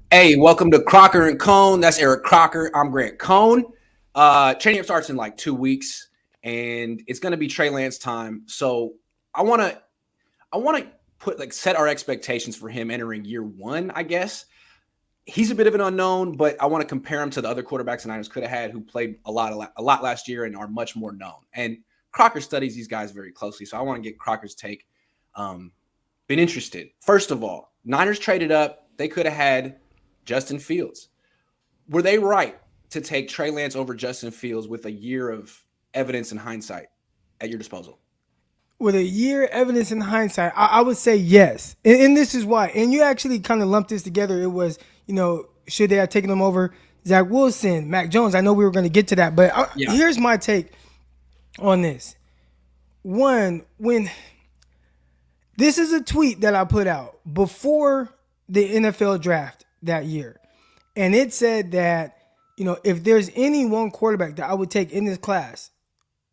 Hey, welcome to Crocker and Cohn. That's Eric Crocker. I'm Grant Cohn. Training camp starts in like 2 weeks, and it's going to be Trey Lance time. So I want to, I want to put set our expectations for him entering year one. I guess he's a bit of an unknown, but I want to compare him to the other quarterbacks the Niners could have had who played a lot last year and are much more known. And Crocker studies these guys very closely, so I want to get Crocker's take. Been interested. First of all, Niners traded up. They could have had Justin Fields. Were they right to take Trey Lance over Justin Fields with a year of evidence and hindsight at your disposal? With a year evidence in hindsight, I would say yes. And this is why. And you actually kind of lumped this together. It was, should they have taken him over Zach Wilson, Mac Jones? I know we were going to get to that, but Yeah. here's my take on this. One, when this is a tweet that I put out before the NFL draft that year. And it said that, if there's any one quarterback that I would take in this class,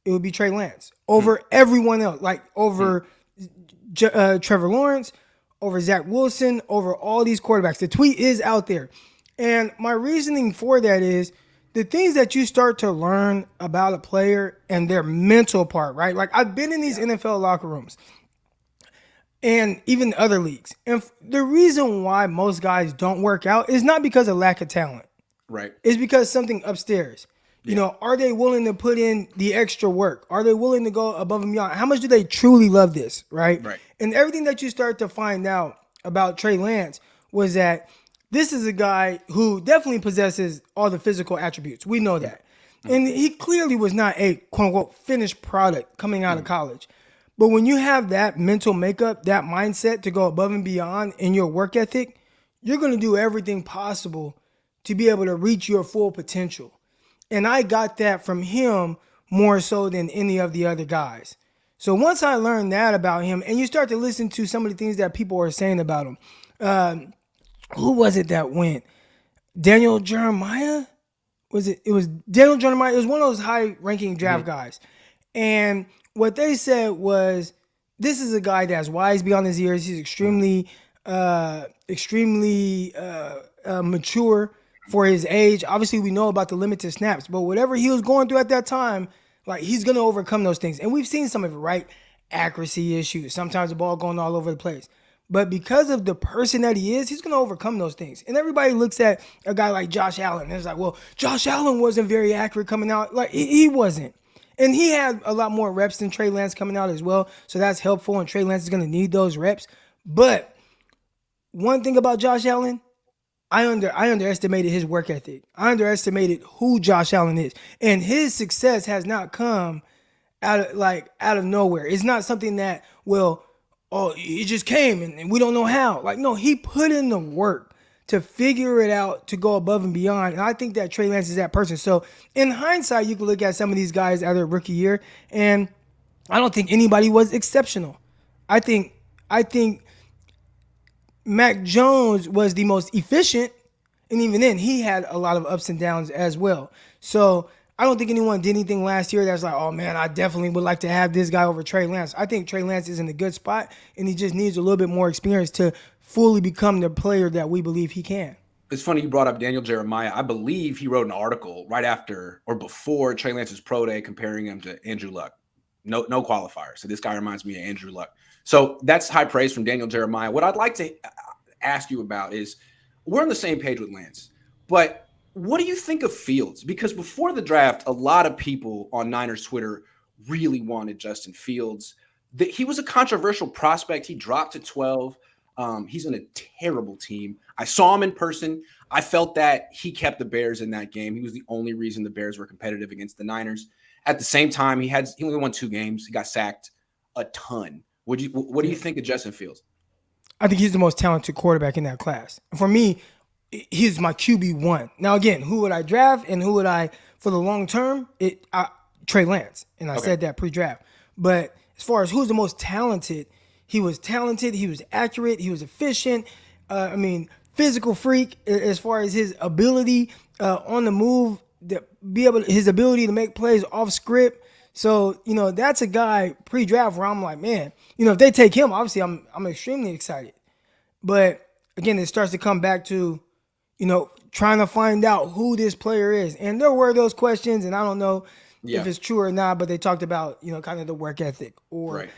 it would be Trey Lance over everyone else, like over Trevor Lawrence, over Zach Wilson, over all these quarterbacks. The tweet is out there. And my reasoning for that is the things that you start to learn about a player and their mental part, right? Like I've been in these NFL locker rooms and even other leagues. And the reason why most guys don't work out is not because of lack of talent. Right. It's because something upstairs. Are they willing to put in the extra work? Are they willing to go above and beyond? How much do they truly love this, right? Right. And everything that you start to find out about Trey Lance was that this is a guy who definitely possesses all the physical attributes. We know that. And he clearly was not a quote-unquote finished product coming out of college. But when you have that mental makeup, that mindset to go above and beyond in your work ethic, you're going to do everything possible to be able to reach your full potential. And I got that from him more so than any of the other guys. So once I learned that about him, and you start to listen to some of the things that people are saying about him, who was it that went? Daniel Jeremiah? It was Daniel Jeremiah. It was one of those high-ranking draft guys. And what they said was, this is a guy that's wise beyond his years. He's extremely mature for his age. Obviously, we know about the limited snaps, but whatever he was going through at that time, like he's going to overcome those things. And we've seen some of it, right? Accuracy issues, sometimes the ball going all over the place. But because of the person that he is, he's going to overcome those things. And everybody looks at a guy like Josh Allen and it's like, well, Josh Allen wasn't very accurate coming out. Like he wasn't. And he had a lot more reps than Trey Lance coming out as well. So that's helpful. And Trey Lance is going to need those reps. But one thing about Josh Allen, I underestimated his work ethic. I underestimated who Josh Allen is. And his success has not come out of nowhere. It's not something that, it just came and we don't know how. Like, no, he put in the work to figure it out, to go above and beyond. And I think that Trey Lance is that person. So in hindsight, you can look at some of these guys out of their rookie year, and I don't think anybody was exceptional. I think Mac Jones was the most efficient, and even then, he had a lot of ups and downs as well. So I don't think anyone did anything last year that's like, oh man, I definitely would like to have this guy over Trey Lance. I think Trey Lance is in a good spot, and he just needs a little bit more experience to fully become the player that we believe he can. It's funny you brought up Daniel Jeremiah. I believe he wrote an article right after or before Trey Lance's pro day comparing him to Andrew Luck. No qualifier. So this guy reminds me of Andrew Luck. So that's high praise from Daniel Jeremiah. What I'd like to ask you about is, we're on the same page with Lance, but what do you think of Fields? Because before the draft, a lot of people on Niners Twitter really wanted Justin Fields. He was a controversial prospect. He dropped to 12. He's on a terrible team. I saw him in person. I felt that he kept the Bears in that game. He was the only reason the Bears were competitive against the Niners. At the same time, he only won 2 games. He got sacked a ton. What do you think of Justin Fields? I think he's the most talented quarterback in that class. For me, he's my QB1. Now, again, who would I draft and who would I, for the long term, Trey Lance. And I said that pre-draft. But as far as who's the most talented, he was accurate, he was efficient. Physical freak as far as his ability on the move, his ability to make plays off script. So, that's a guy pre-draft where I'm like, man, if they take him, obviously I'm extremely excited. But again, it starts to come back to, trying to find out who this player is. And there were those questions, and I don't know if it's true or not, but they talked about, kind of the work ethic or, Right.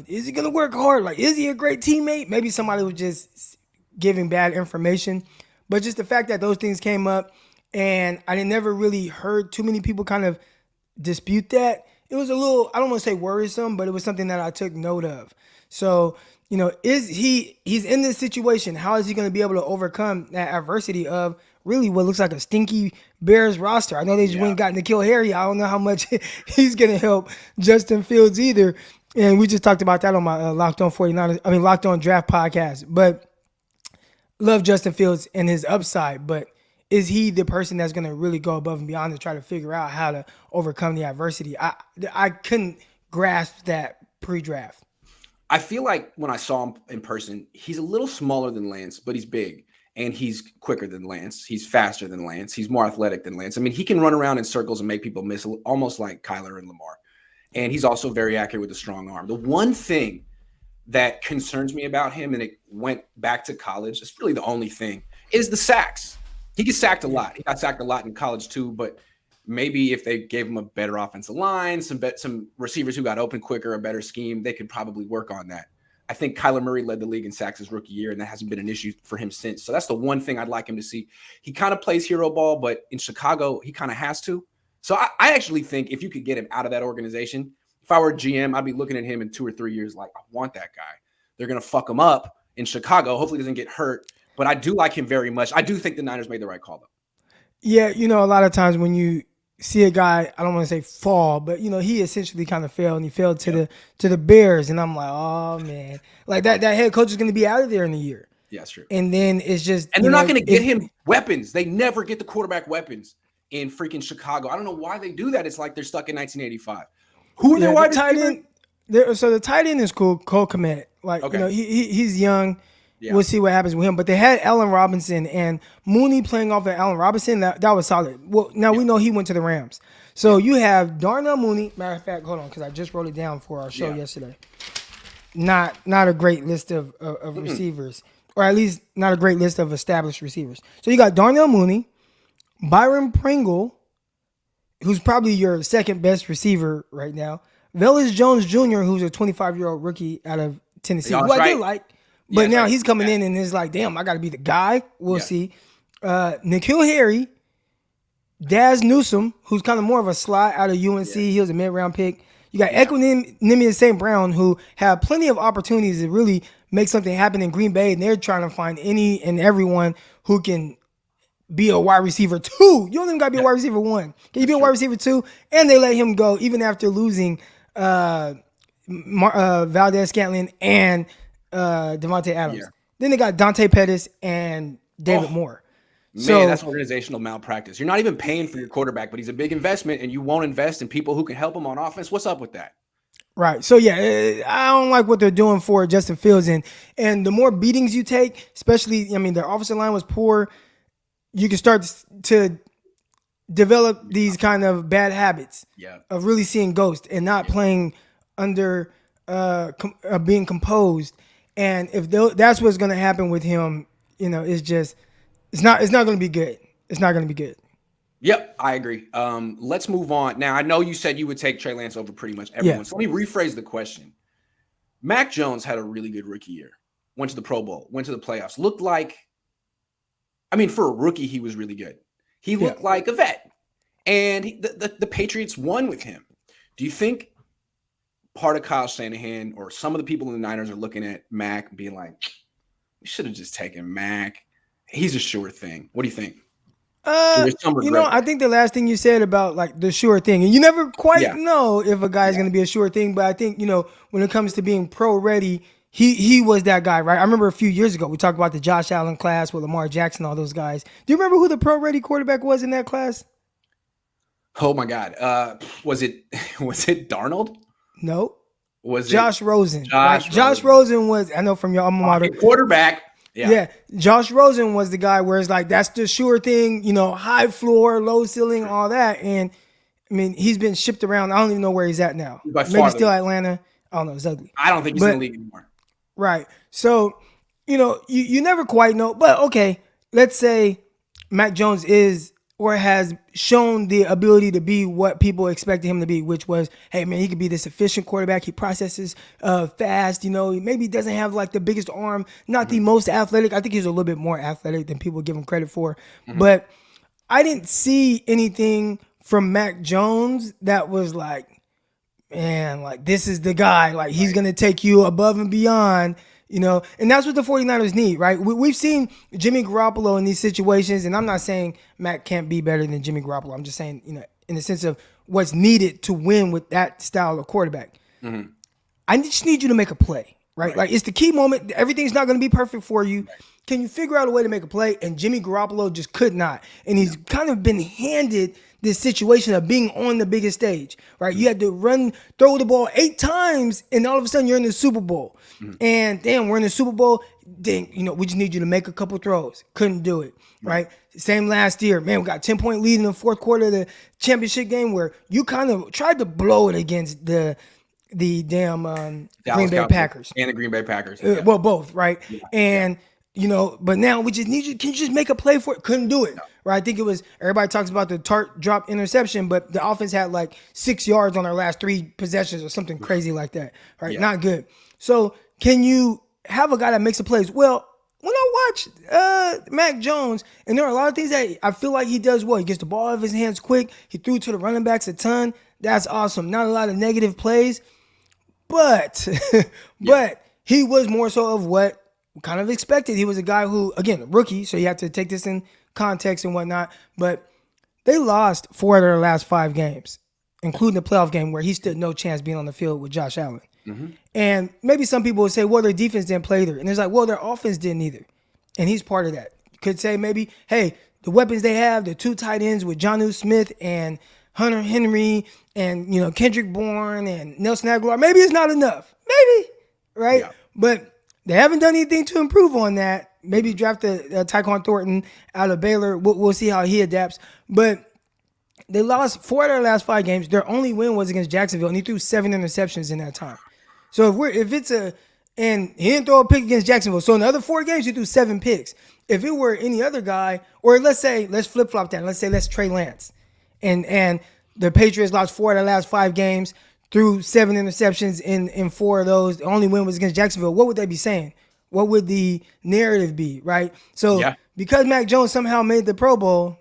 Is he going to work hard? Like, is he a great teammate? Maybe somebody was just giving bad information. But just the fact that those things came up and I never really heard too many people kind of dispute that, it was a little, I don't want to say worrisome, but it was something that I took note of. So, he's in this situation. How is he going to be able to overcome that adversity of really what looks like a stinky Bears roster? I know they just went and got N'Keal Harry. I don't know how much he's going to help Justin Fields either. And we just talked about that on my Locked On Draft podcast. But love Justin Fields and his upside. But is he the person that's going to really go above and beyond to try to figure out how to overcome the adversity? I couldn't grasp that pre-draft. I feel like when I saw him in person, he's a little smaller than Lance, but he's big. And he's quicker than Lance. He's faster than Lance. He's more athletic than Lance. I mean, he can run around in circles and make people miss, almost like Kyler and Lamar. And he's also very accurate with a strong arm. The one thing that concerns me about him, and it went back to college, it's really the only thing, is the sacks. He gets sacked a lot. He got sacked a lot in college too, but maybe if they gave him a better offensive line, some receivers who got open quicker, a better scheme, they could probably work on that. I think Kyler Murray led the league in sacks his rookie year, and that hasn't been an issue for him since. So that's the one thing I'd like him to see. He kind of plays hero ball, but in Chicago, he kind of has to. So I actually think if you could get him out of that organization, if I were a GM, I'd be looking at him in 2 or 3 years like, I want that guy. They're going to fuck him up in Chicago. Hopefully he doesn't get hurt. But I do like him very much. I do think the Niners made the right call, though. Yeah, a lot of times when you see a guy, I don't want to say fall, but he essentially kind of failed, and he failed to the Bears, and I'm like, oh man, like that head coach is going to be out of there in a year. Yeah, that's true. And then it's just, and they're not going to get him weapons. They never get the quarterback weapons in freaking Chicago. I don't know why they do that. It's like they're stuck in 1985. Who are their wide receivers? So the tight end is cool, Cole Kmet. Like he's young. Yeah. We'll see what happens with him. But they had Allen Robinson and Mooney playing off of Allen Robinson. That was solid. Well, now we know he went to the Rams. So you have Darnell Mooney. Matter of fact, hold on, because I just wrote it down for our show yesterday. Not a great list of receivers, or at least not a great list of established receivers. So you got Darnell Mooney, Byron Pringle, who's probably your second best receiver right now, Velus Jones Jr., who's a 25-year-old rookie out of Tennessee, who I did like. But now he's coming in and is like, damn, I got to be the guy. We'll see. N'Keal Harry, Daz Newsome, who's kind of more of a slot out of UNC. He was a mid-round pick. You got Equinemius St. Brown, who have plenty of opportunities to really make something happen in Green Bay, and they're trying to find any and everyone who can be a wide receiver 2. You don't even got to be a wide receiver 1. Can you be a wide receiver 2? And they let him go even after losing Valdez-Scantling and Devontae Adams. Then they got Dante Pettis and David Moore. Man, that's organizational malpractice. You're not even paying for your quarterback, but he's a big investment, and you won't invest in people who can help him on offense. What's up with that? Right. So, I don't like what they're doing for Justin Fields. And the more beatings you take, especially, their offensive line was poor, you can start to develop these kind of bad habits of really seeing ghosts and not playing under being composed. And if that's what's going to happen with him, it's not going to be good. It's not going to be good. Yep, I agree. Let's move on. Now, I know you said you would take Trey Lance over pretty much everyone. So let me rephrase the question. Mac Jones had a really good rookie year. Went to the Pro Bowl. Went to the playoffs. Looked like, for a rookie, he was really good. He looked like a vet. And the Patriots won with him. Do you think part of Kyle Shanahan or some of the people in the Niners are looking at Mac and being like, we should have just taken Mac. He's a sure thing. What do you think? I think the last thing you said about like the sure thing, and you never quite know if a guy is going to be a sure thing, but I think, when it comes to being pro ready, he was that guy, right? I remember a few years ago, we talked about the Josh Allen class with Lamar Jackson, all those guys. Do you remember who the pro ready quarterback was in that class? Oh my God. Was it Darnold? No. Was Josh it Rosen? Josh Rosen was, I know from your alma mater. Quarterback. Yeah. Josh Rosen was the guy where it's like, that's the sure thing, high floor, low ceiling, all that. And he's been shipped around. I don't even know where he's at now. Maybe still Atlanta. I don't know. It's ugly. I don't think he's in the league anymore. Right. So, you never quite know. But okay, let's say Mac Jones is or has shown the ability to be what people expected him to be, which was, hey man, he could be this efficient quarterback. He processes fast. Maybe he doesn't have like the biggest arm, not the most athletic. I think he's a little bit more athletic than people give him credit for. But I didn't see anything from Mac Jones that was like, man, like this is the guy. Like he's going to take you above and beyond. And that's what the 49ers need, right? We've seen Jimmy Garoppolo in these situations, and I'm not saying Mac can't be better than Jimmy Garoppolo. I'm just saying, in the sense of what's needed to win with that style of quarterback. I just need you to make a play, right? Like it's the key moment. Everything's not going to be perfect for you. Can you figure out a way to make a play? And Jimmy Garoppolo just could not. And he's kind of been handed this situation of being on the biggest stage, right? You had to throw the ball 8 times, and all of a sudden you're in the Super Bowl. And damn, we're in the Super Bowl. Then, we just need you to make a couple throws. Couldn't do it, right? Same last year. Man, we got a 10-point lead in the fourth quarter of the championship game where you kind of tried to blow it against the damn Green Bay Packers. And the Green Bay Packers. Well, both, right? And but now we just need you. Can you just make a play for it? Couldn't do it. Right? I think it was, everybody talks about the Tart drop interception, but the offense had like 6 yards on their last 3 possessions or something crazy like that. Right? Not good. So can you have a guy that makes the plays? Well, when I watch Mac Jones, and there are a lot of things that I feel like he does well. He gets the ball out of his hands quick. He threw to the running backs a ton. That's awesome. Not a lot of negative plays, but he was more so of what kind of expected. He was a guy who, again, rookie, so you have to take this in context and whatnot, but they lost 4 of their last 5 games, including the playoff game where he stood no chance being on the field with Josh Allen. And maybe some people would say, well, their defense didn't play either. And it's like, well, their offense didn't either. And he's part of that. You could say maybe, hey, the weapons they have, the 2 tight ends with Jonnu Smith and Hunter Henry and, Kendrick Bourne and Nelson Aguilar, maybe it's not enough. Maybe, right? Yeah. But they haven't done anything to improve on that. Maybe draft Tyquan Thornton out of Baylor. We'll see how he adapts. But they lost 4 of their last 5 games. Their only win was against Jacksonville, and he threw 7 interceptions in that time. So and he didn't throw a pick against Jacksonville. So in the other 4 games, he threw 7 picks. If it were any other guy, or let's flip-flop that. Let's Trey Lance. And the Patriots lost 4 of their last 5 games, threw 7 interceptions in 4 of those. The only win was against Jacksonville. What would they be saying? What would the narrative be, right? So because Mac Jones somehow made the Pro Bowl,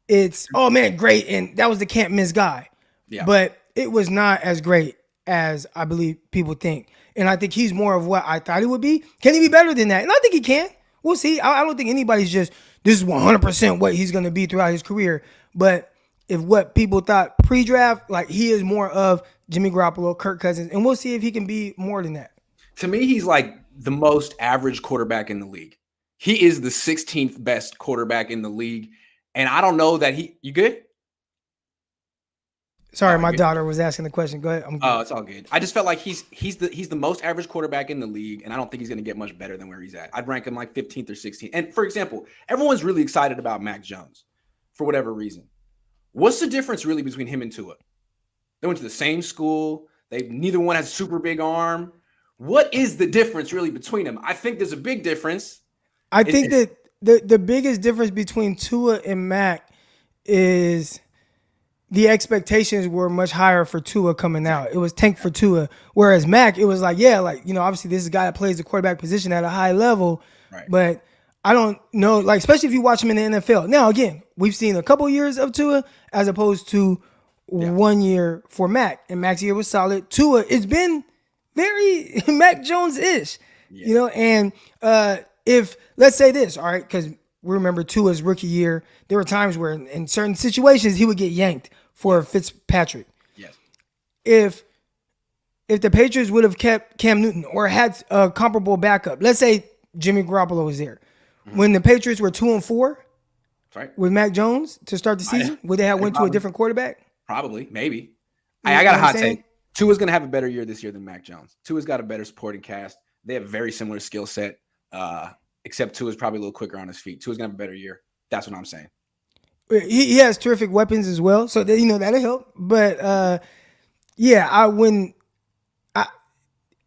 it's, oh man, great. And that was the can't miss guy. Yeah. But it was not as great as I believe people think. And I think he's more of what I thought he would be. Can he be better than that? And I think he can. We'll see. I don't think anybody's just, this is 100% what he's going to be throughout his career. But if what people thought pre-draft, like he is more of Jimmy Garoppolo, Kirk Cousins, and we'll see if he can be more than that. To me, he's like the most average quarterback in the league. He is the 16th best quarterback in the league. And I don't know that you good? Sorry, my daughter was asking the question. Go ahead. I'm good. Oh, it's all good. I just felt like he's the most average quarterback in the league, and I don't think he's going to get much better than where he's at. I'd rank him like 15th or 16th. And for example, everyone's really excited about Mac Jones for whatever reason. What's the difference really between him and Tua? They went to the same school. Neither one has a super big arm. What is the difference really between them? I think there's a big difference. I think that the biggest difference between Tua and Mac is the expectations were much higher for Tua coming out. It was tanked for Tua. Whereas Mac, it was like, obviously this is a guy that plays the quarterback position at a high level. Right. But I don't know, like, especially if you watch him in the NFL. Now, again, we've seen a couple years of Tua as opposed to 1 year for Mac. And Mac's year was solid. Tua, it's been very Mac Jones-ish, and if, let's say this, all right, because we remember Tua's rookie year, there were times where in certain situations he would get yanked for Fitzpatrick. Yes. If the Patriots would have kept Cam Newton or had a comparable backup, let's say Jimmy Garoppolo was there, when the Patriots were 2-4 with Mac Jones to start the season, would they have went to a different quarterback? Probably, maybe. I got a hot take. Tua's going to have a better year this year than Mac Jones. Tua's got a better supporting cast. They have very similar skill set, except Tua's probably a little quicker on his feet. Tua's going to have a better year. That's what I'm saying. He has terrific weapons as well, so that'll help. But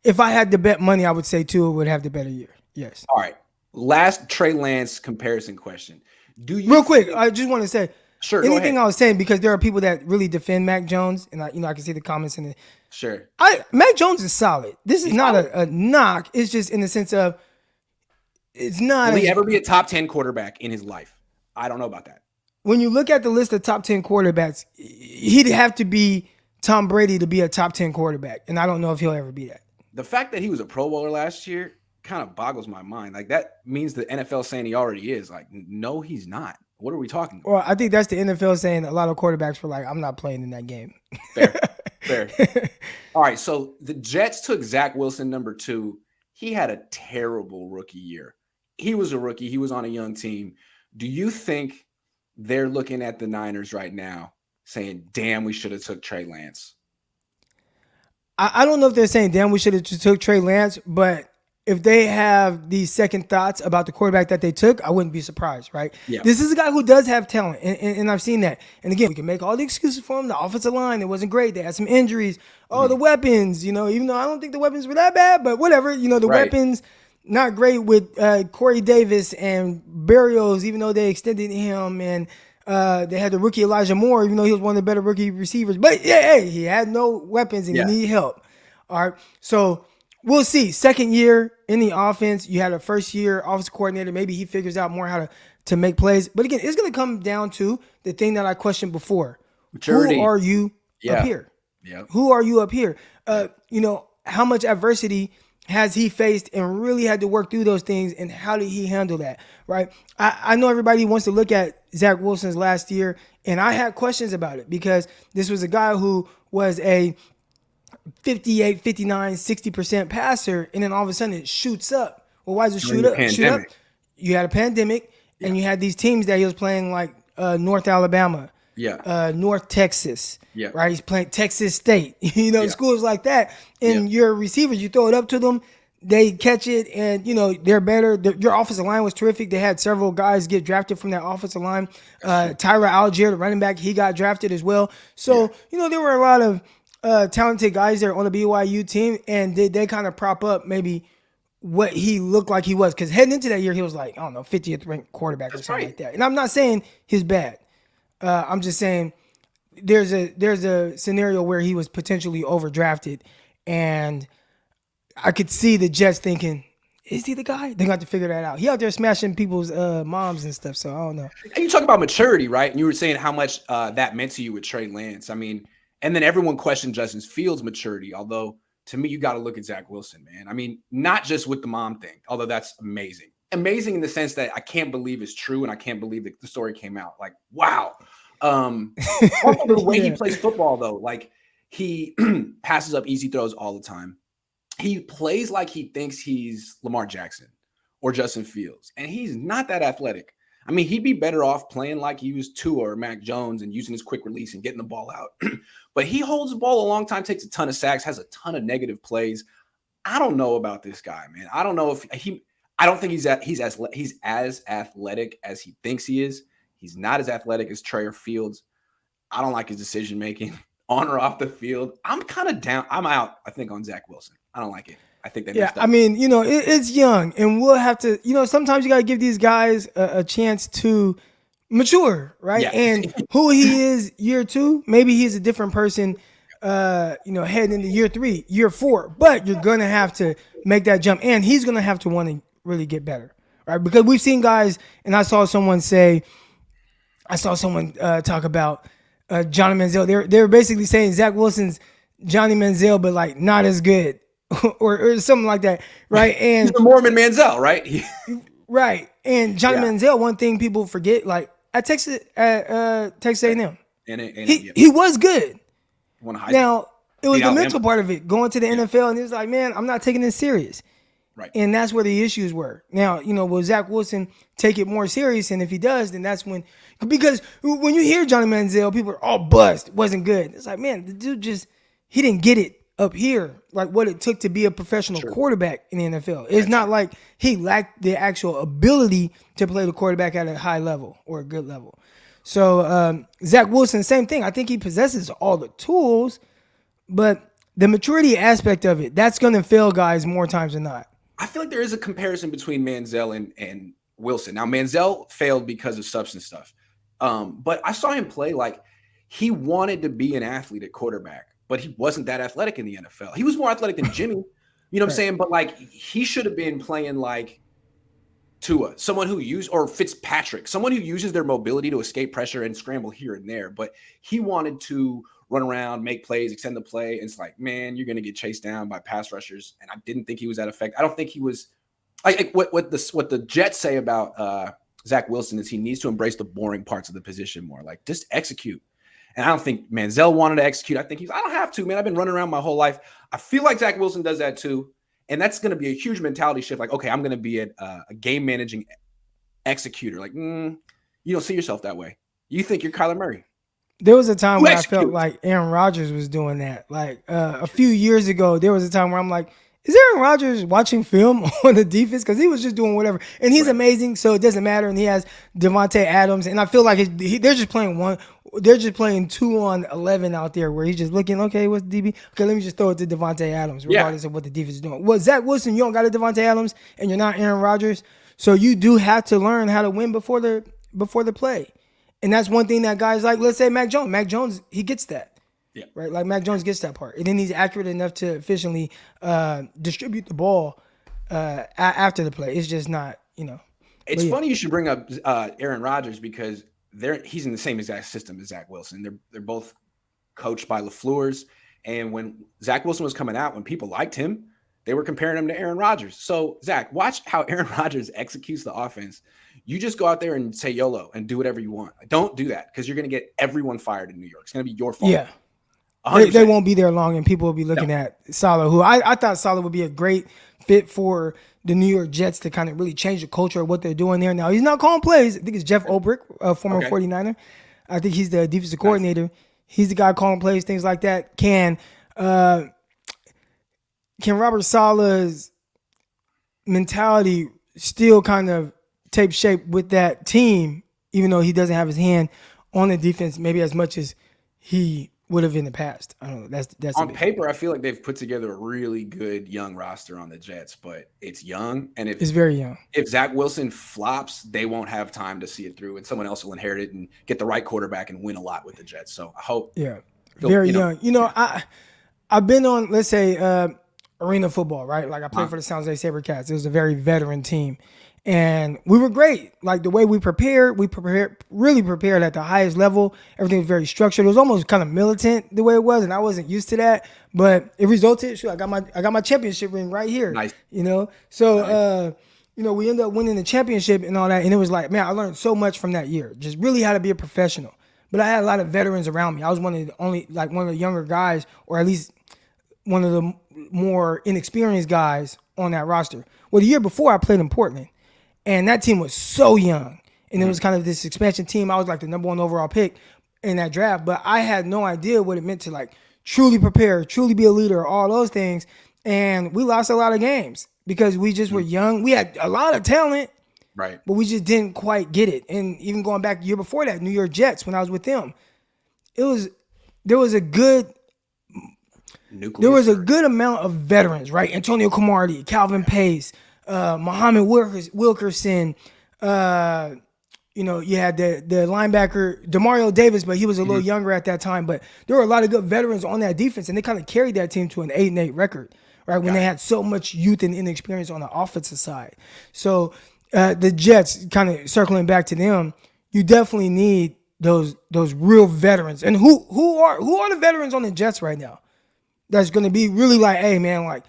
if I had to bet money, I would say Tua would have the better year. Yes. All right. Last Trey Lance comparison question. Do you Real quick, I just want to say, sure, go anything ahead. I was saying, because there are people that really defend Mac Jones, and I can see the comments in it. Sure. Mac Jones is solid. This is not a knock. It's just in the sense of it's not. Will he ever be a top 10 quarterback in his life? I don't know about that. When you look at the list of top 10 quarterbacks, he'd have to be Tom Brady to be a top 10 quarterback, and I don't know if he'll ever be that. The fact that he was a Pro Bowler last year kind of boggles my mind. Like, that means the NFL saying he already is. Like, no, he's not. What are we talking about? Well, I think that's the NFL saying a lot of quarterbacks were like, I'm not playing in that game. Fair. All right, so the Jets took Zach Wilson, number 2. He had a terrible rookie year. He was a rookie. He was on a young team. Do you think they're looking at the Niners right now saying, damn, we should have took Trey Lance? I don't know if they're saying, damn, we should have just took Trey Lance, but if they have these second thoughts about the quarterback that they took, I wouldn't be surprised, right? Yeah. This is a guy who does have talent, and I've seen that. And again, we can make all the excuses for him. The offensive line, it wasn't great. They had some injuries. Oh, the weapons, even though I don't think the weapons were that bad, but whatever. The weapons, not great with Corey Davis and Berrios, even though they extended him, and they had the rookie Elijah Moore, even though he was one of the better rookie receivers. But, yeah, hey, he had no weapons, and he needed help. All right, so we'll see. Second year in the offense, you had a first-year offensive coordinator. Maybe he figures out more how to make plays. But, again, it's going to come down to the thing that I questioned before. Maturity. Who are you up here? Yeah. Who are you up here? How much adversity has he faced and really had to work through those things, and how did he handle that, right? I know everybody wants to look at Zach Wilson's last year, and I had questions about it because this was a guy who was a 58, 59, 60% passer, and then all of a sudden it shoots up. Well, why does it shoot up? You had a pandemic, and you had these teams that he was playing like North Alabama, North Texas, right? He's playing Texas State, schools like that. And your receivers, you throw it up to them, they catch it, and they're better. Your offensive line was terrific. They had several guys get drafted from that offensive line. Tyler Algier, the running back, he got drafted as well. So there were a lot of talented guys there on the BYU team, and they kind of prop up maybe what he looked like he was. Because heading into that year, he was like, I don't know, 50th ranked quarterback or something like that. And I'm not saying he's bad. I'm just saying there's a scenario where he was potentially overdrafted, and I could see the Jets thinking, is he the guy? They got to figure that out. He out there smashing people's moms and stuff, so I don't know. And you talk about maturity, right? And you were saying how much that meant to you with Trey Lance. I mean, and then everyone questioned Justin Fields' maturity, although to me, you got to look at Zach Wilson, man. I mean, not just with the mom thing, although that's amazing. Amazing in the sense that I can't believe it's true, and I can't believe that the story came out. Like, wow. The way he plays football, though, like he passes up easy throws all the time. He plays like he thinks he's Lamar Jackson or Justin Fields, and he's not that athletic. I mean, he'd be better off playing like he was Tua or Mac Jones and using his quick release and getting the ball out. But he holds the ball a long time, takes a ton of sacks, has a ton of negative plays. I don't know about this guy, man. I don't know if I don't think he's as athletic as he thinks he is. He's not as athletic as Trey or Fields. I don't like his decision making on or off the field. I'm kind of down. I'm out, I think, on Zach Wilson. I don't like it. I think that. Yeah, I mean, it's young, and we'll have to. Sometimes you got to give these guys a chance to mature, right? Yeah. And who he is year 2, maybe he's a different person. Heading into year 3, year 4, but you're gonna have to make that jump, and he's gonna have to want to really get better, right? Because we've seen guys, and I saw someone talk about Johnny Manziel. They were basically saying Zach Wilson's Johnny Manziel, but like not as good, or something like that, right? And he's the Mormon Manziel, right? Right. And Johnny Manziel, one thing people forget, like at Texas A&M, he was good. Now it was the mental part of it, going to the NFL, and he was like, man, I'm not taking this serious. Right. And that's where the issues were. Now, will Zach Wilson take it more serious? And if he does, then that's when, because when you hear Johnny Manziel, people are all buzzed, wasn't good. It's like, man, the dude he didn't get it up here, like what it took to be a professional quarterback in the NFL. It's not like he lacked the actual ability to play the quarterback at a high level or a good level. So Zach Wilson, same thing. I think he possesses all the tools, but the maturity aspect of it, that's going to fail guys more times than not. I feel like there is a comparison between Manziel and Wilson. Now, Manziel failed because of substance stuff. But I saw him play like he wanted to be an athlete at quarterback, but he wasn't that athletic in the NFL. He was more athletic than Jimmy, you know what I'm saying? But like he should have been playing like Tua, someone who or Fitzpatrick, someone who uses their mobility to escape pressure and scramble here and there. But he wanted to run around, make plays, extend the play. And it's like, man, you're going to get chased down by pass rushers. And I didn't think he was that effective. I don't think he was like what the Jets say about Zach Wilson is he needs to embrace the boring parts of the position more. Like just execute. And I don't think Manziel wanted to execute. I think I don't have to, man. I've been running around my whole life. I feel like Zach Wilson does that too. And that's going to be a huge mentality shift. Like, okay, I'm going to be a game managing executor. Like, you don't see yourself that way. You think you're Kyler Murray. There was a time where I felt like Aaron Rodgers was doing that. Like a few years ago, there was a time where I'm like, is Aaron Rodgers watching film on the defense? Because he was just doing whatever. And he's amazing, so it doesn't matter. And he has Devontae Adams. And I feel like they're just playing they're just playing 2 on 11 out there where he's just looking, okay, what's the DB? Okay, let me just throw it to Devontae Adams, regardless of what the defense is doing. Well, Zach Wilson, you don't got a Devontae Adams, and you're not Aaron Rodgers. So you do have to learn how to win before the play. And that's one thing that guys like, let's say Mac Jones. Mac Jones, he gets that. Yeah. Right? Like Mac Jones gets that part. And then he's accurate enough to efficiently distribute the ball after the play. It's just not, It's funny you should bring up Aaron Rodgers because he's in the same exact system as Zach Wilson. They're both coached by LaFleur's. And when Zach Wilson was coming out, when people liked him, they were comparing him to Aaron Rodgers. So, Zach, watch how Aaron Rodgers executes the offense. You just go out there and say YOLO and do whatever you want. Don't do that because you're going to get everyone fired in New York. It's going to be your fault. Yeah. They won't be there long, and people will be looking at Saleh, who I thought Saleh would be a great fit for the New York Jets to kind of really change the culture of what they're doing there. Now, he's not calling plays. I think it's Jeff Ulbrich, former 49er. I think he's the defensive coordinator. He's the guy calling plays, things like that. Can Robert Saleh's mentality still kind of take shape with that team, even though he doesn't have his hand on the defense maybe as much as he would have in the past? I don't know. That's on paper. I feel like they've put together a really good young roster on the Jets, but it's young, and it's very young. If Zach Wilson flops, they won't have time to see it through, and someone else will inherit it and get the right quarterback and win a lot with the Jets. So I hope. Yeah, very young. I've been on, let's say, arena football, right? Like I played for the San Jose SaberCats. It was a very veteran team. And we were great. Like the way we really prepared at the highest level. Everything was very structured. It was almost kind of militant the way it was, and I wasn't used to that. But it resulted. I got my championship ring right here. Nice. So we ended up winning the championship and all that. And it was like, man, I learned so much from that year. Just really how to be a professional. But I had a lot of veterans around me. I was one of the younger guys, or at least one of the more inexperienced guys on that roster. Well, the year before I played in Portland. And that team was so young. And it was kind of this expansion team. I was like the number 1 overall pick in that draft. But I had no idea what it meant to like truly prepare, truly be a leader, all those things. And we lost a lot of games because we just were young. We had a lot of talent, right? But we just didn't quite get it. And even going back the year before that, New York Jets, when I was with them, there was a good amount of veterans, right? Antonio Cromartie, Calvin Pace, Muhammad Wilkerson, you had the linebacker Demario Davis, but he was a little younger at that time. But there were a lot of good veterans on that defense, and they kind of carried that team to an 8-8 record, right? When they had so much youth and inexperience on the offensive side. So the Jets, kind of circling back to them, you definitely need those real veterans. And who are the veterans on the Jets right now? That's going to be really like, hey man, like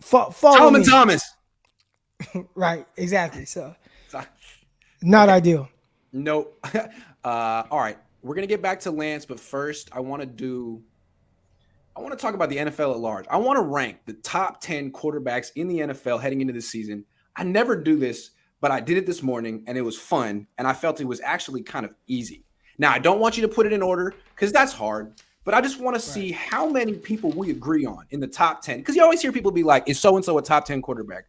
follow me. Thomas. Right, exactly. So, not ideal. Nope. All right, we're gonna get back to Lance, but first, I want to talk about the NFL at large. I want to rank the top 10 quarterbacks in the NFL heading into this season. I never do this, but I did it this morning, and it was fun, and I felt it was actually kind of easy. Now, I don't want you to put it in order because that's hard. But I just want to see how many people we agree on in the top 10. Because you always hear people be like, is so-and-so a top 10 quarterback?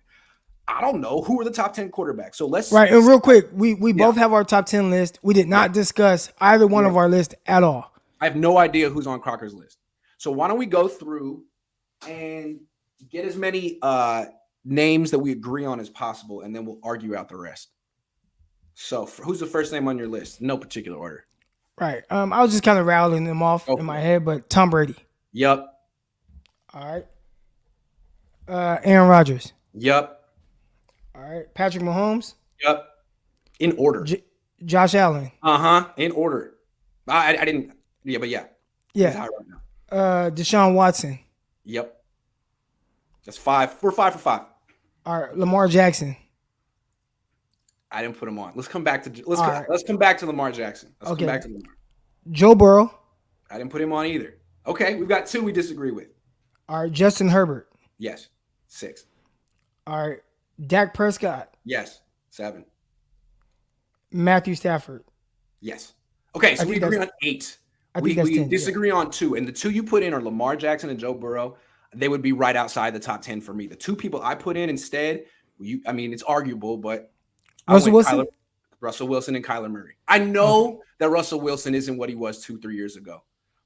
I don't know. Who are the top 10 quarterbacks? So let's... Right, and real quick, we both have our top 10 list. We did not discuss either one of our lists at all. I have no idea who's on Crocker's list. So why don't we go through and get as many names that we agree on as possible, and then we'll argue out the rest. So, who's the first name on your list? No particular order. Right. I was just kind of rattling them off in my head, but Tom Brady. Yep. All right. Aaron Rodgers. Yep. All right. Patrick Mahomes. Yep. In order. Josh Allen. In order. I didn't. Yeah, but yeah. Yeah. Right now. Deshaun Watson. Yep. That's 5. We're 5 for 5. All right. Lamar Jackson. I didn't put him on. Let's come back to let's come back to Lamar Jackson. Let's come back to Lamar. Joe Burrow. I didn't put him on either. Okay, we've got 2 we disagree with. All right. Justin Herbert. Yes. 6. All right. Dak Prescott. Yes. 7. Matthew Stafford. Yes. Okay, so we agree on 8. We 10, disagree on 2. And the 2 you put in are Lamar Jackson and Joe Burrow. They would be right outside the top 10 for me. The 2 people I put in instead, it's arguable, but Russell Wilson and Kyler Murray. I know that Russell Wilson isn't what he was 2-3 years ago,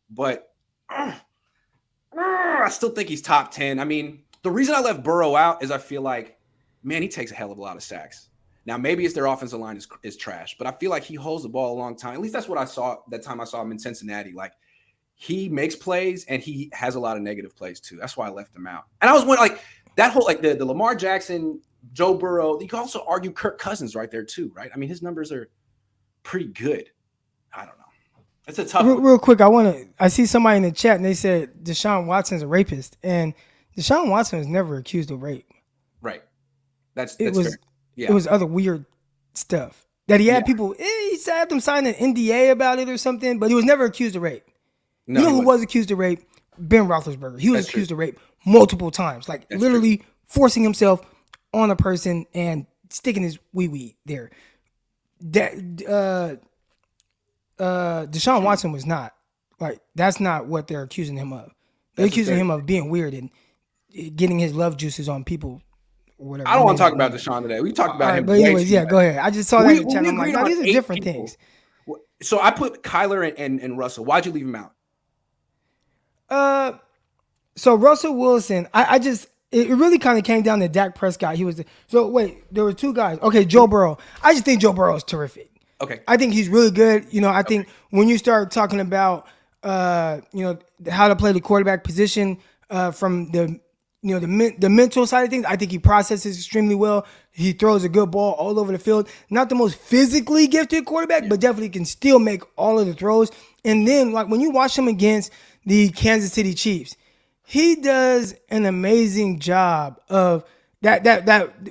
but I still think he's top 10. I mean, the reason I left Burrow out is I feel like, man, he takes a hell of a lot of sacks. Now, maybe it's their offensive line is trash, but I feel like he holds the ball a long time. At least that's what I saw that time I saw him in Cincinnati. Like, he makes plays and he has a lot of negative plays too. That's why I left him out. And I was wondering, like, that whole, like, the Lamar Jackson, Joe Burrow, you can also argue Kirk Cousins right there too, right? I mean, his numbers are pretty good. I don't know. It's a tough one. Real quick, I see somebody in the chat and they said Deshaun Watson's a rapist. And Deshaun Watson was never accused of rape. Right. That's fair. Yeah. It was other weird stuff that he had people. He had them sign an NDA about it or something, but he was never accused of rape. No, you know who was accused of rape? Ben Roethlisberger. He was accused of rape multiple times, like literally forcing himself on a person and sticking his wee there. Deshaun Watson was not. Like, that's not what they're accusing him of. They're accusing him of being weird and getting his love juices on people. Whatever. I don't want to talk about Deshaun today. We talked about him. But anyways, go ahead. I just saw that in the chat. I'm like, no, these are different things. So I put Kyler and Russell. Why'd you leave him out? So Russell Wilson, it really kind of came down to Dak Prescott. There were 2 guys. Okay, Joe Burrow. I just think Joe Burrow is terrific. Okay. I think he's really good. I think when you start talking about, how to play the quarterback position from the mental side of things, I think he processes extremely well. He throws a good ball all over the field. Not the most physically gifted quarterback, but definitely can still make all of the throws. And then, like, when you watch him against the Kansas City Chiefs, he does an amazing job of that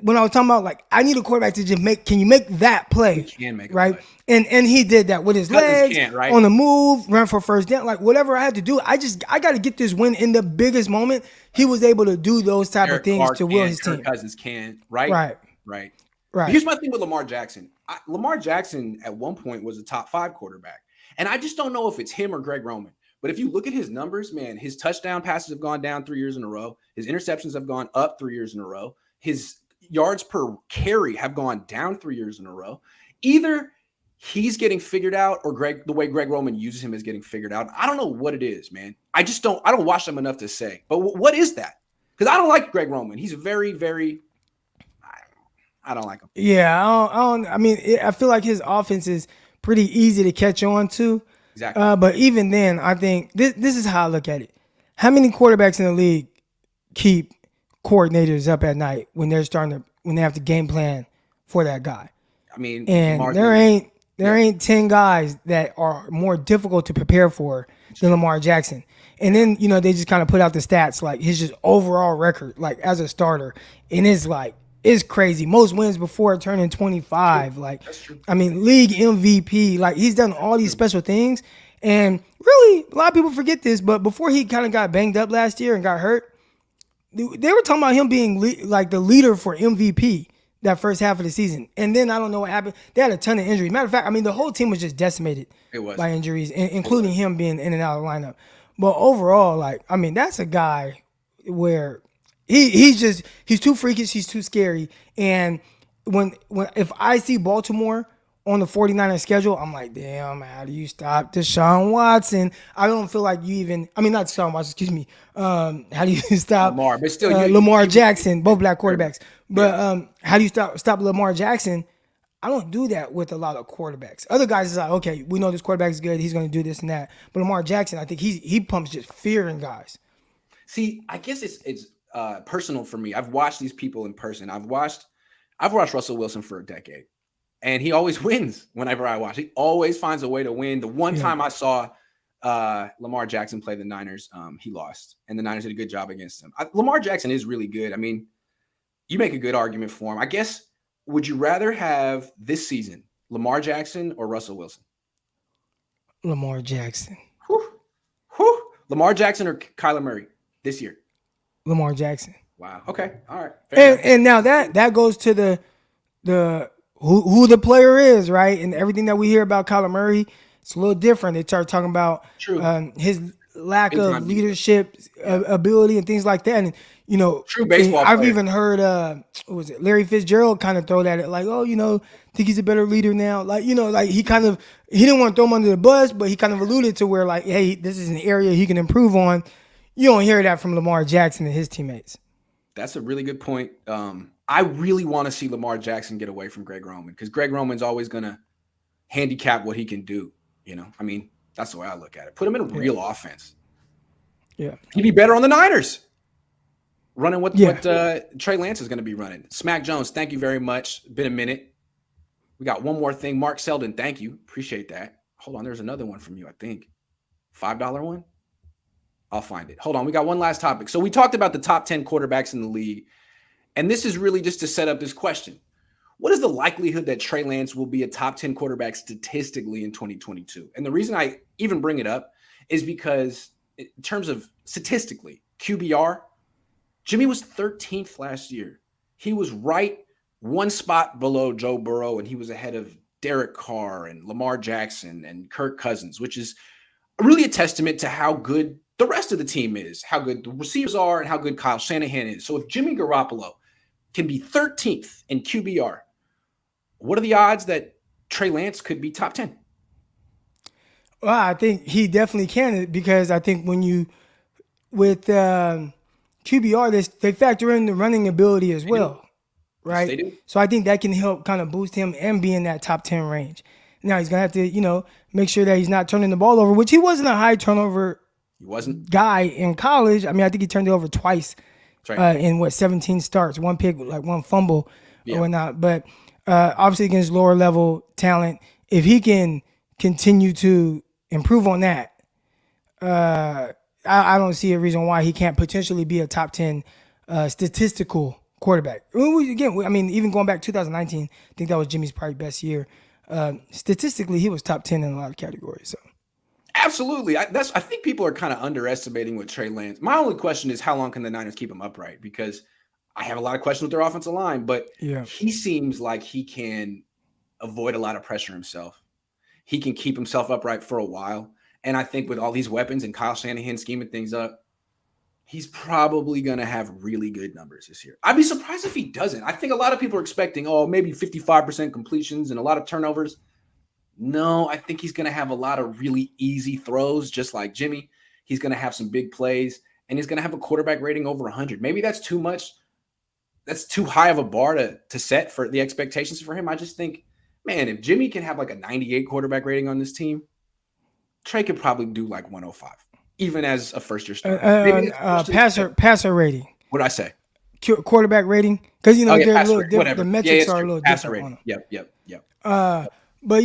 when I was talking about, like, I need a quarterback to just can you make that play? He can make right? Play. And he did that with his legs, on the move, run for first down, like whatever I had to do. I got to get this win in the biggest moment. He was able to do those type of things to will his team. Cousins can, right. Here's my thing with Lamar Jackson. Lamar Jackson at one point was a top 5 quarterback, and I just don't know if it's him or Greg Roman. But if you look at his numbers, man, his touchdown passes have gone down 3 years in a row. His interceptions have gone up 3 years in a row. His yards per carry have gone down 3 years in a row. Either he's getting figured out or the way Greg Roman uses him is getting figured out. I don't know what it is, man. I don't watch them enough to say. But what is that? Because I don't like Greg Roman. He's very, very – I don't like him. Yeah, I feel like his offense is pretty easy to catch on to. Exactly. But even then, I think this is how I look at it. How many quarterbacks in the league keep coordinators up at night when they have to game plan for that guy? I mean, and there ain't 10 guys that are more difficult to prepare for than Lamar Jackson. And then, they just kind of put out the stats, like his just overall record, like as a starter. And it's crazy. Most wins before turning 25. Like, I mean, league MVP. Like, he's done all these special things. And really, a lot of people forget this, but before he kind of got banged up last year and got hurt, they were talking about him being like the leader for MVP that first half of the season. And then I don't know what happened. They had a ton of injuries. Matter of fact, I mean, the whole team was just decimated by injuries, including him being in and out of the lineup. But overall, like, I mean, that's a guy where he's too freakish, he's too scary. And if I see Baltimore on the 49ers schedule, I'm like, damn, how do you stop Deshaun Watson? I don't feel like you even, I mean, not Deshaun Watson, excuse me. How do you stop Lamar, but still, Lamar Jackson, both black fair enough. quarterbacks? But how do you stop Lamar Jackson? I don't do that with a lot of quarterbacks. Other guys is like, okay, we know this quarterback is good. He's going to do this and that. But Lamar Jackson, I think he pumps just fear in guys. See, I guess it's personal for me. I've watched these people in person. I've watched Russell Wilson for a decade, and he always wins whenever I watch. He always finds a way to win. The one time I saw Lamar Jackson play the Niners, he lost, and the Niners did a good job against him. Lamar Jackson is really good. I mean, you make a good argument for him. I guess, would you rather have this season Lamar Jackson or Russell Wilson? Lamar Jackson. Whew. Lamar Jackson or Kyler Murray this year? Lamar Jackson. Wow. Okay. All right. And now that goes to the who the player is, right? And everything that we hear about Kyler Murray, it's a little different. They start talking about his lack of leadership ability and things like that. And true baseball I've player. even heard what was it, Larry Fitzgerald kind of throw that at like, oh, think he's a better leader now. Like, like he didn't want to throw him under the bus, but he kind of alluded to where like, hey, this is an area he can improve on. You don't hear that from Lamar Jackson and his teammates. That's a really good point. I really want to see Lamar Jackson get away from Greg Roman, because Greg Roman's always going to handicap what he can do. I mean, that's the way I look at it. Put him in a real offense. Yeah. He'd be better on the Niners. Running what Trey Lance is going to be running. Smack Jones, thank you very much. Been a minute. We got one more thing. Mark Selden, thank you. Appreciate that. Hold on, there's another one from you, I think. $5 one? I'll find it. Hold on, we got one last topic. So we talked about the top 10 quarterbacks in the league, and this is really just to set up this question. What is the likelihood that Trey Lance will be a top 10 quarterback statistically in 2022? And the reason I even bring it up is because in terms of statistically, QBR, Jimmy was 13th last year. He was right one spot below Joe Burrow, and he was ahead of Derek Carr and Lamar Jackson and Kirk Cousins, which is really a testament to how good the rest of the team is, how good the receivers are, and how good Kyle Shanahan is. So if Jimmy Garoppolo can be 13th in QBR, what are the odds that Trey Lance could be top 10? Well, I think he definitely can, because I think with QBR, they factor in the running ability as well, right? Yes, they do. So I think that can help kind of boost him and be in that top 10 range. Now he's going to have to, make sure that he's not turning the ball over, which he wasn't a high turnover guy in college. I mean, I think he turned it over twice in 17 starts, one pick, like one fumble or whatnot. But obviously against lower level talent, if he can continue to improve on that, I don't see a reason why he can't potentially be a top 10 statistical quarterback. Again, I mean, even going back to 2019, I think that was Jimmy's probably best year. Statistically, he was top 10 in a lot of categories. So, absolutely. I think people are kind of underestimating with Trey Lance. My only question is, how long can the Niners keep him upright? Because I have a lot of questions with their offensive line, but he seems like he can avoid a lot of pressure himself. He can keep himself upright for a while. And I think with all these weapons and Kyle Shanahan scheming things up, he's probably going to have really good numbers this year. I'd be surprised if he doesn't. I think a lot of people are expecting, maybe 55% completions and a lot of turnovers. No, I think he's going to have a lot of really easy throws, just like Jimmy. He's going to have some big plays, and he's going to have a quarterback rating over 100. Maybe that's too much. That's too high of a bar to set for the expectations for him. I just think, man, if Jimmy can have like a 98 quarterback rating on this team, Trey could probably do like 105, even as a first-year starter. Passer rating. What did I say? Quarterback rating, because they're a little different. Whatever. The metrics are a little different on them. Yep. But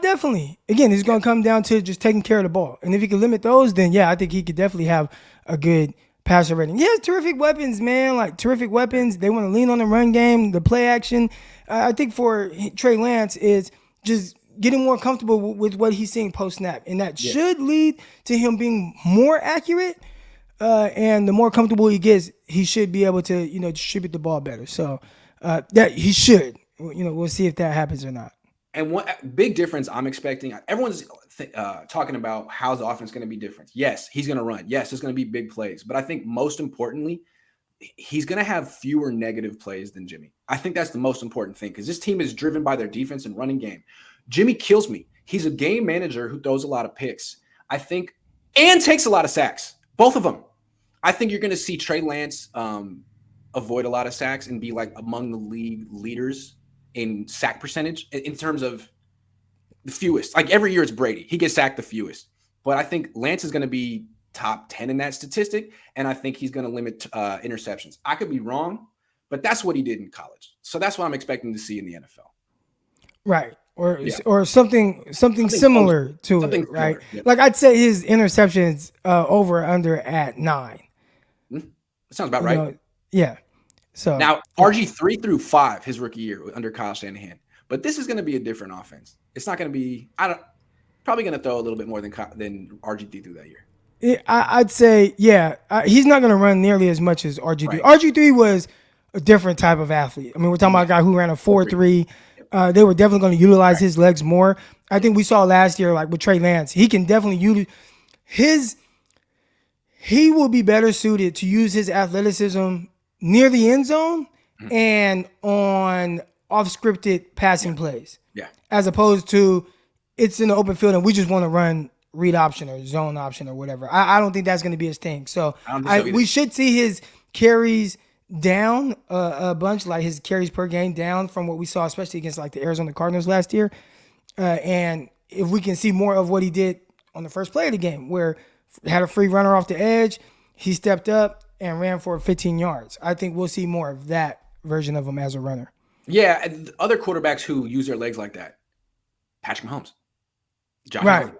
definitely. Again, it's gonna come down to just taking care of the ball, and if he can limit those, then I think he could definitely have a good passer rating. He has terrific weapons, man. Like terrific weapons. They want to lean on the run game, the play action. I think for Trey Lance is just getting more comfortable with what he's seeing post snap, and that should lead to him being more accurate. And the more comfortable he gets, he should be able to, distribute the ball better. So that he should. We'll see if that happens or not. And one big difference I'm expecting, everyone's talking about how's the offense going to be different. Yes, he's going to run. Yes, there's going to be big plays. But I think most importantly, he's going to have fewer negative plays than Jimmy. I think that's the most important thing because this team is driven by their defense and running game. Jimmy kills me. He's a game manager who throws a lot of picks, I think, and takes a lot of sacks. Both of them. I think you're going to see Trey Lance avoid a lot of sacks and be like among the league leaders in sack percentage in terms of the fewest. Like every year it's Brady. He gets sacked the fewest. But I think Lance is going to be top 10 in that statistic, and I think he's going to limit interceptions. I could be wrong, but that's what he did in college. So that's what I'm expecting to see in the NFL. Right. Or something similar to it, right? Yep. Like I'd say his interceptions over under at 9. That sounds about right. Yeah. So now RG3 through 5 his rookie year under Kyle Shanahan, but this is going to be a different offense. It's not going to be. Probably going to throw a little bit more than RG3 through that year. I'd say, yeah, he's not going to run nearly as much as RG3. Right. RG3 was a different type of athlete. I mean, we're talking about a guy who ran a 4.3. They were definitely going to utilize his legs more. I think we saw last year, like with Trey Lance, he can definitely use he will be better suited to use his athleticism near the end zone and on off-scripted passing plays. Yeah. As opposed to it's in the open field and we just want to run read option or zone option or whatever. I don't think that's going to be his thing. So we should see his carries down a bunch, like his carries per game down from what we saw, especially against like the Arizona Cardinals last year. And if we can see more of what he did on the first play of the game, where had a free runner off the edge, he stepped up and ran for 15 yards. I think we'll see more of that version of him as a runner. Yeah, and other quarterbacks who use their legs like that, Patrick Mahomes, Josh Allen,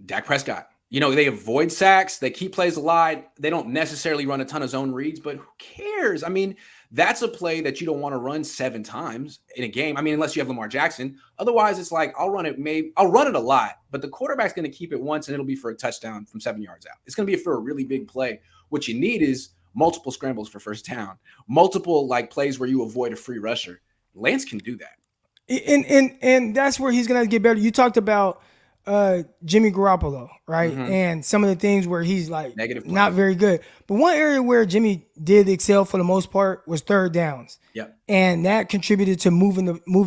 Dak Prescott. They avoid sacks. They keep plays alive. They don't necessarily run a ton of zone reads, but who cares? I mean, that's a play that you don't want to run 7 times in a game. I mean, unless you have Lamar Jackson. Otherwise, it's like, I'll run it a lot, but the quarterback's going to keep it once and it'll be for a touchdown from 7 yards out. It's going to be for a really big play. What you need is multiple scrambles for first down, multiple like plays where you avoid a free rusher. Lance can do that. And that's where he's going to get better. You talked about Jimmy Garoppolo, right? Mm-hmm. And some of the things where he's like not very good. But one area where Jimmy did excel for the most part was third downs. Yep. And that contributed to moving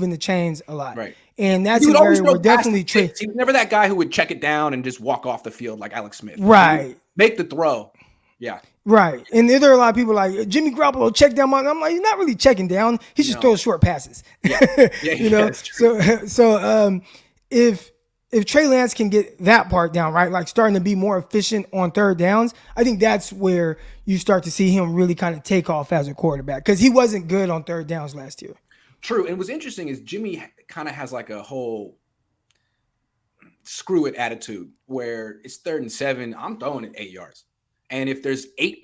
the chains a lot. Right. And that's an area where definitely He was never that guy who would check it down and just walk off the field like Alex Smith. Right. Make the throw. Yeah. Right. And there are a lot of people like Jimmy Garoppolo check down. I'm like, he's not really checking down. He just throws short passes. Yeah. So if Trey Lance can get that part down, right, like starting to be more efficient on third downs, I think that's where you start to see him really kind of take off as a quarterback because he wasn't good on third downs last year. True. And what's interesting is Jimmy kind of has like a whole screw it attitude where it's 3rd and 7. I'm throwing it 8 yards. And if there's 8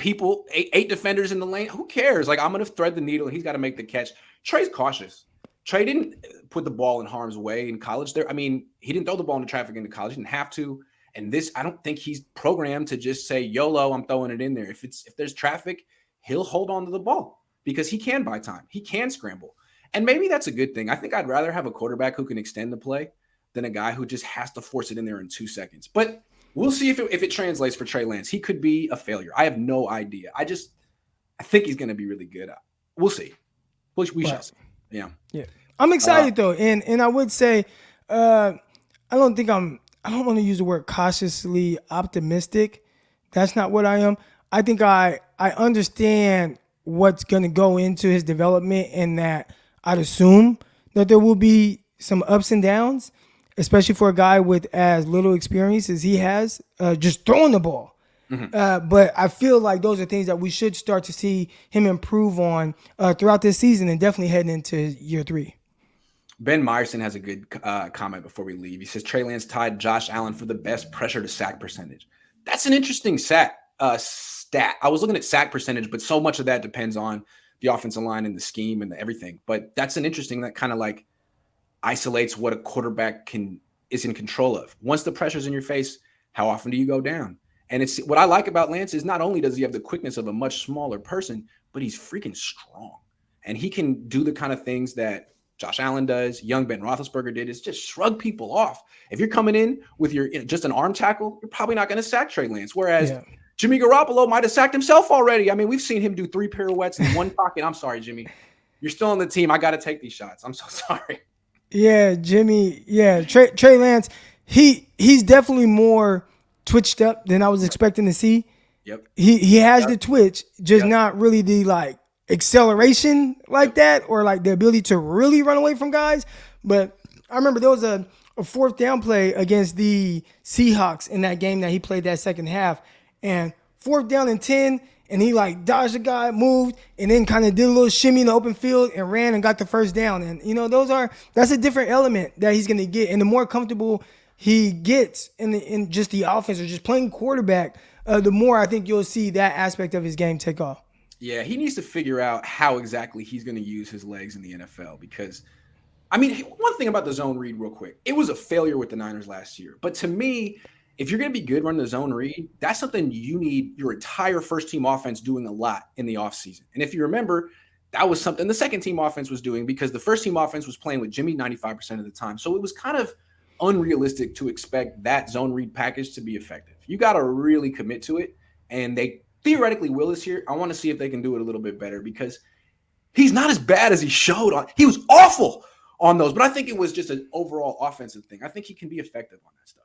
defenders in the lane, who cares? Like, I'm going to thread the needle. He's got to make the catch. Trey's cautious. Trey didn't put the ball in harm's way in college. He didn't throw the ball into traffic into college. He didn't have to. And I don't think he's programmed to just say, YOLO, I'm throwing it in there. If there's traffic, he'll hold on to the ball because he can buy time. He can scramble. And maybe that's a good thing. I think I'd rather have a quarterback who can extend the play than a guy who just has to force it in there in 2 seconds. But we'll see if it translates for Trey Lance. He could be a failure. I have no idea. I think he's going to be really good. We'll see. We shall see. Yeah. I'm excited though. And I would say, I don't want to use the word cautiously optimistic. That's not what I am. I think I understand what's going to go into his development and that I'd assume that there will be some ups and downs, especially for a guy with as little experience as he has, just throwing the ball. Mm-hmm. But I feel like those are things that we should start to see him improve on throughout this season and definitely heading into year 3. Ben Meyerson has a good comment before we leave. He says, Trey Lance tied Josh Allen for the best pressure to sack percentage. That's an interesting stat. I was looking at sack percentage, but so much of that depends on the offensive line and the scheme and everything. But that's an interesting that kind of like isolates what a quarterback is in control of. Once the pressure's in your face, how often do you go down? And it's what I like about Lance is not only does he have the quickness of a much smaller person, but he's freaking strong. And he can do the kind of things that Josh Allen does, young Ben Roethlisberger did, is just shrug people off. If you're coming in with your just an arm tackle, you're probably not going to sack Trey Lance. Whereas Jimmy Garoppolo might have sacked himself already. I mean, we've seen him do 3 pirouettes in one pocket. I'm sorry, Jimmy. You're still on the team. I got to take these shots. I'm so sorry. Yeah, Jimmy. Yeah, Trey Lance. He's definitely more twitched up than I was expecting to see. Yep. He has the twitch, just not really the like acceleration like that, or like the ability to really run away from guys. But I remember there was a 4th down play against the Seahawks in that game that he played that second half, and 4th down and 10, and he like dodged a guy, moved, and then kind of did a little shimmy in the open field and ran and got the first down. And that's a different element that he's gonna get, and the more comfortable he gets in just the offense or just playing quarterback, the more I think you'll see that aspect of his game take off. Yeah, he needs to figure out how exactly he's going to use his legs in the NFL because, I mean, one thing about the zone read real quick, it was a failure with the Niners last year. But to me, if you're going to be good running the zone read, that's something you need your entire first-team offense doing a lot in the offseason. And if you remember, that was something the second-team offense was doing because the first-team offense was playing with Jimmy 95% of the time. So it was kind of unrealistic to expect that zone read package to be effective. You got to really commit to it, and they theoretically will this year. I want to see if they can do it a little bit better because he's not as bad as he showed on. He was awful on those, but I think it was just an overall offensive thing. I think he can be effective on that stuff.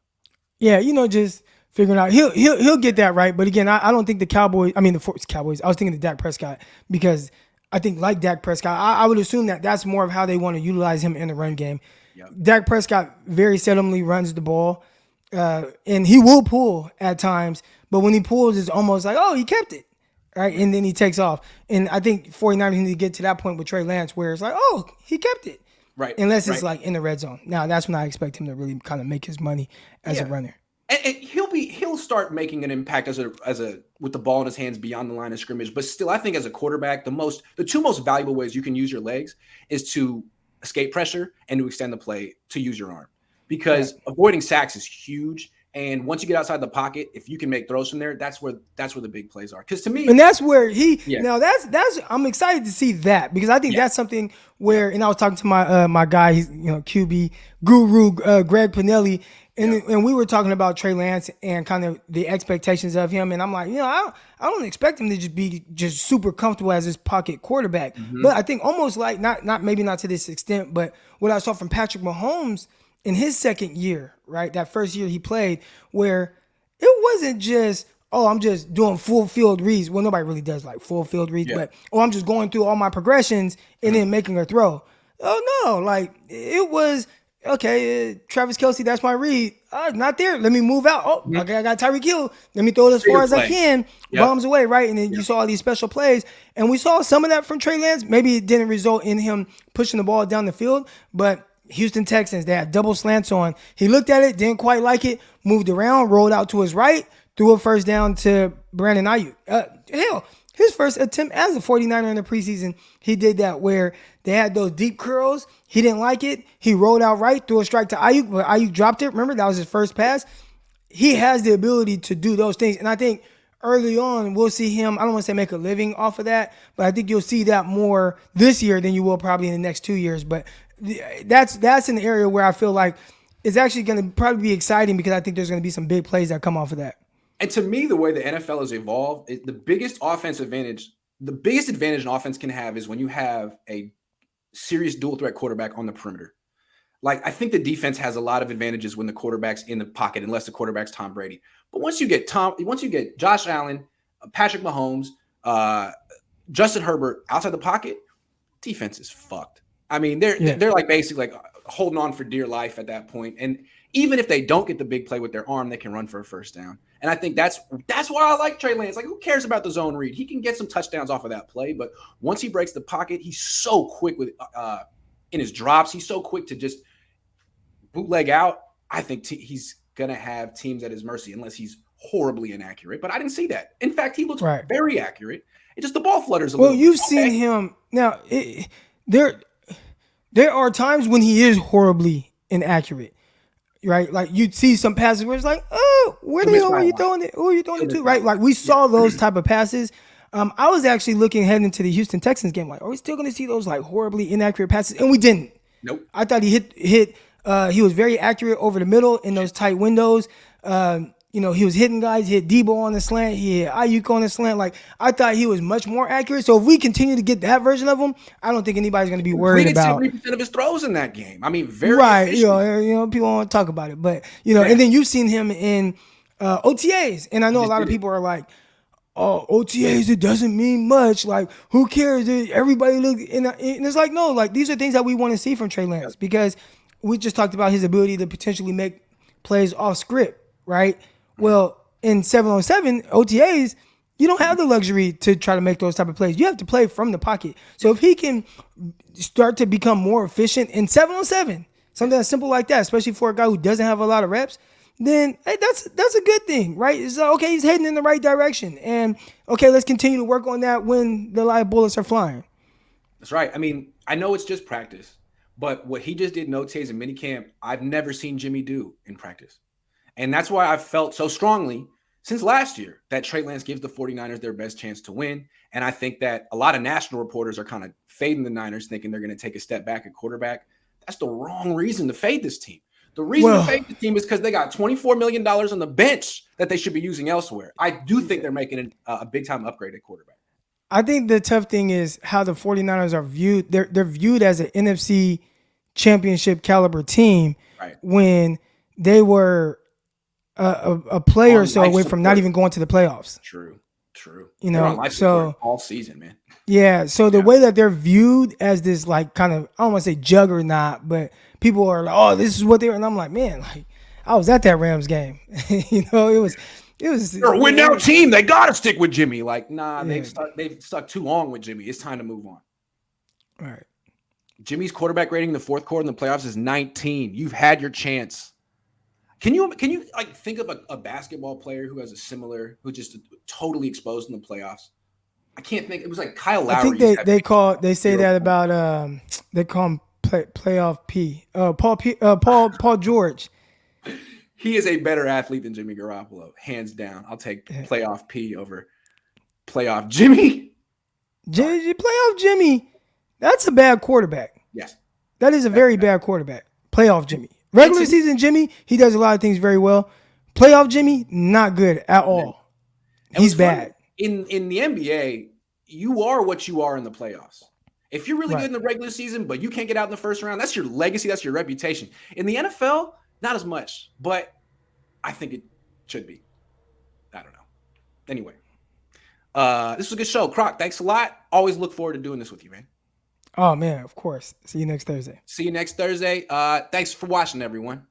Yeah, just figuring out he'll get that right. But again, I don't think the Cowboys. I mean the Cowboys. I was thinking of Dak Prescott because I think like Dak Prescott, I would assume that that's more of how they want to utilize him in the run game. Yep. Dak Prescott very seldomly runs the ball, and he will pull at times. But when he pulls, it's almost like, oh, he kept it, right? And then he takes off. And I think 49ers need to get to that point with Trey Lance where it's like, oh, he kept it. Right. Unless it's like in the red zone. Now, that's when I expect him to really kind of make his money as a runner. And he'll start making an impact as a with the ball in his hands beyond the line of scrimmage. But still, I think as a quarterback, the 2 most valuable ways you can use your legs is to escape pressure and to extend the play to use your arm. Because avoiding sacks is huge. And once you get outside the pocket, if you can make throws from there, that's where the big plays are. Because to me, and that's where now that's I'm excited to see that because I think that's something where. And I was talking to my guy, he's QB guru, Greg Pinelli, and we were talking about Trey Lance and kind of the expectations of him. And I'm like, I don't expect him to just be super comfortable as his pocket quarterback. Mm-hmm. But I think almost like maybe not to this extent, but what I saw from Patrick Mahomes in his second year, right? That first year he played, where it wasn't just, oh, I'm just doing full field reads. Well, nobody really does like full field reads, but I'm just going through all my progressions and then making a throw. Oh no, like it was okay. Travis Kelce, that's my read. Not there. Let me move out. Oh, okay, I got Tyreek Hill. Let me throw it as far as I can. Bombs away, right? And then you saw all these special plays, and we saw some of that from Trey Lance. Maybe it didn't result in him pushing the ball down the field, but Houston Texans, they had double slants on. He looked at it, didn't quite like it, moved around, rolled out to his right, threw a first down to Brandon Ayuk. His first attempt as a 49er in the preseason, he did that where they had those deep curls. He didn't like it. He rolled out right, threw a strike to Ayuk, but Ayuk dropped it. Remember, that was his first pass. He has the ability to do those things, and I think early on, we'll see him, I don't want to say make a living off of that, but I think you'll see that more this year than you will probably in the next 2 years. But that's an area where I feel like it's actually going to probably be exciting because I think there's going to be some big plays that come off of that. And to me, the way the NFL has evolved, the biggest advantage an offense can have is when you have a serious dual threat quarterback on the perimeter. Like, I think the defense has a lot of advantages when the quarterback's in the pocket, unless the quarterback's Tom Brady. But once you get Josh Allen, Patrick Mahomes, Justin Herbert outside the pocket, defense is fucked. I mean, they're like basically like holding on for dear life at that point. And even if they don't get the big play with their arm, they can run for a first down. And I think that's why I like Trey Lance. Like, who cares about the zone read? He can get some touchdowns off of that play, but once he breaks the pocket, he's so quick with in his drops. He's so quick to just bootleg out. I think he's gonna have teams at his mercy unless he's horribly inaccurate. But I didn't see that. In fact, he looks very accurate. It's just the ball flutters a little. Well, you've seen him now. There are times when he is horribly inaccurate, right? Like you'd see some passes where it's like, oh, where the hell are you throwing it? Who are you throwing it to? Right? Like we saw those type of passes. I was actually looking ahead into the Houston Texans game. Like, are we still going to see those like horribly inaccurate passes? And we didn't. Nope. I thought he hit. He was very accurate over the middle in those tight windows. he was hitting guys. He hit Debo on the slant. He hit Ayuk on the slant. Like, I thought he was much more accurate. So if we continue to get that version of him, I don't think anybody's going to be worried about 70% of his throws in that game. I mean, very right. efficient. People want to talk about it, but and then you've seen him in OTAs, and I know a lot of people are like, "Oh, OTAs, it doesn't mean much. Like, who cares? Everybody look," and it's like, no, like these are things that we want to see from Trey Lance because we just talked about his ability to potentially make plays off script, right? Well, in 7-on-7 OTAs, you don't have the luxury to try to make those type of plays. You have to play from the pocket. So if he can start to become more efficient in 7-on-7, something as simple like that, especially for a guy who doesn't have a lot of reps, then hey, that's a good thing, right? It's like, okay, he's heading in the right direction. And okay, let's continue to work on that when the live bullets are flying. That's right. I mean, I know it's just practice, but what he just did in OTAs and minicamp, I've never seen Jimmy do in practice. And that's why I've felt so strongly since last year that Trey Lance gives the 49ers their best chance to win. And I think that a lot of national reporters are kind of fading the Niners, thinking they're going to take a step back at quarterback. That's the wrong reason to fade this team. The reason to fade the team is because they got $24 million on the bench that they should be using elsewhere. I do think they're making a big-time upgrade at quarterback. I think the tough thing is how the 49ers are viewed. They're viewed as an NFC championship caliber team when they were a player or so away from not even going to the playoffs. True. They're on life support all season, man. Yeah. So the way that they're viewed as this like kind of, I don't want to say juggernaut, but people are like, oh, this is what they are. And I'm like, man, like I was at that Rams game. It was they're a win now team. They got to stick with Jimmy. Like, nah, they've stuck too long with Jimmy. It's time to move on. All right. Jimmy's quarterback rating in the fourth quarter in the playoffs is 19. You've had your chance. Can you like think of a basketball player who has a similar, who just totally exposed in the playoffs? I can't think. It was like Kyle Lowry. I think they say that about they call him playoff P. Paul George. He is a better athlete than Jimmy Garoppolo, hands down. I'll take playoff P over playoff Jimmy. Playoff Jimmy, that's a bad quarterback. Yes, that is a very bad quarterback. Playoff Jimmy. Regular season Jimmy, he does a lot of things very well. Playoff Jimmy, not good at all. He's bad. In the NBA, you are what you are in the playoffs. If you're really good in the regular season, but you can't get out in the first round, that's your legacy, that's your reputation. In the NFL, not as much, but I think it should be. I don't know. Anyway, this was a good show. Croc, thanks a lot. Always look forward to doing this with you, man. Oh, man, of course. See you next Thursday. Thanks for watching, everyone.